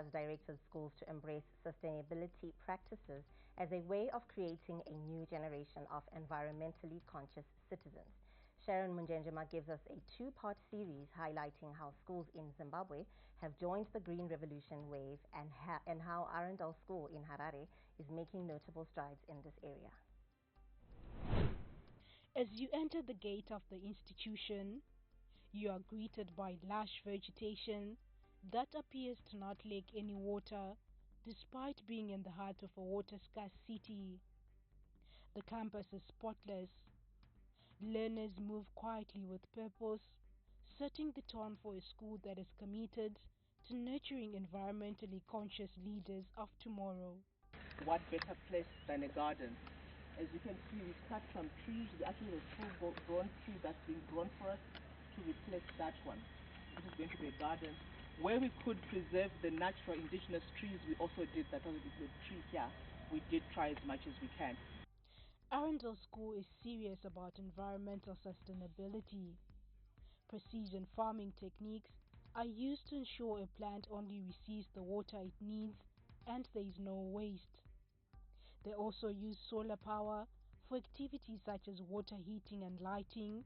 has directed schools to embrace sustainability practices as a way of creating a new generation of environmentally conscious citizens. Sharon Munjenjema gives us a two-part series highlighting how schools in Zimbabwe have joined the Green Revolution wave and how Arundel School in Harare is making notable strides in this area. As you enter the gate of the institution, you are greeted by lush vegetation that appears to not lack any water despite being in the heart of a water-scarce city. The campus is spotless. Learners move quietly with purpose, setting the tone for a school that is committed to nurturing environmentally conscious leaders of tomorrow. What better place than a garden? As you can see, we've cut some trees. Actually, a full-grown tree that's been grown for us to replace that one. This is going to be a garden. Where we could preserve the natural indigenous trees, we also did that. With the tree here, we did try as much as we can. Arundel School is serious about environmental sustainability. Precision farming techniques are used to ensure a plant only receives the water it needs and there is no waste. They also use solar power for activities such as water heating and lighting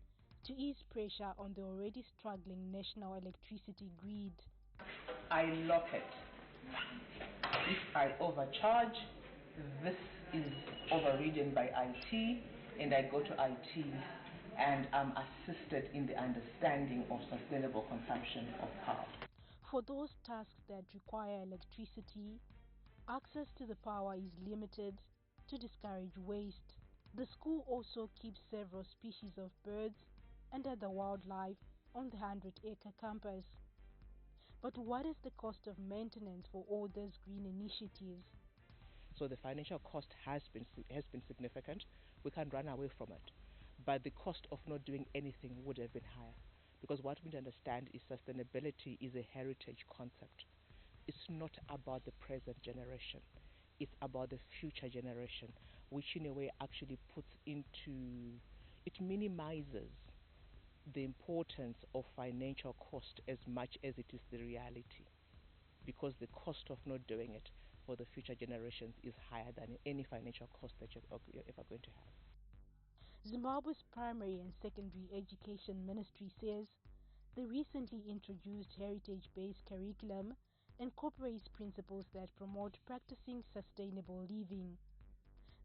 to ease pressure on the already struggling national electricity grid. I lock it. If I overcharge, this is overridden by IT, and I go to IT and I'm assisted in the understanding of sustainable consumption of power. For those tasks that require electricity, access to the power is limited to discourage waste. The school also keeps several species of birds and other wildlife on the 100-acre campus. But what is the cost of maintenance for all these green initiatives? So the financial cost has been significant. We can't run away from it. But the cost of not doing anything would have been higher. Because what we understand is sustainability is a heritage concept. It's not about the present generation. It's about the future generation, which in a way actually it minimizes the importance of financial cost as much as it is the reality, because the cost of not doing it for the future generations is higher than any financial cost that you're ever going to have. Zimbabwe's Primary and Secondary Education Ministry says the recently introduced heritage-based curriculum incorporates principles that promote practicing sustainable living.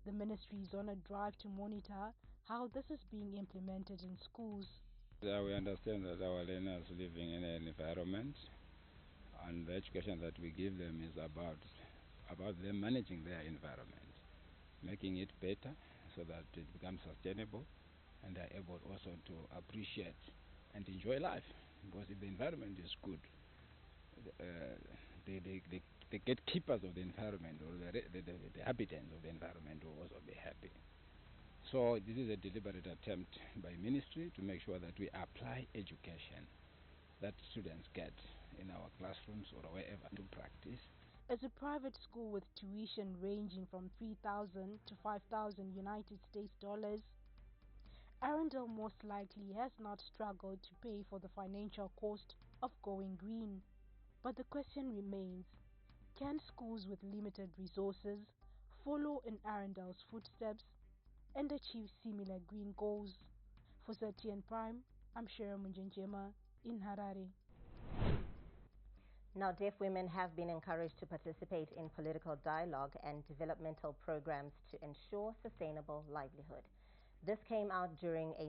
The ministry is on a drive to monitor how this is being implemented in schools. We understand that our learners are living in an environment, and the education that we give them is about them managing their environment, making it better so that it becomes sustainable, and they're able also to appreciate and enjoy life. Because if the environment is good, the gatekeepers of the environment, or the inhabitants of the environment, will also be happy. So this is a deliberate attempt by ministry to make sure that we apply education that students get in our classrooms or wherever to practice. As a private school with tuition ranging from $3,000 to $5,000 United States dollars, Arundel most likely has not struggled to pay for the financial cost of going green. But the question remains, can schools with limited resources follow in Arundel's footsteps and achieve similar green goals? For ZTN Prime, I'm Sharon Munjenjema in Harare. Now, deaf women have been encouraged to participate in political dialogue and developmental programs to ensure sustainable livelihood. This came out during a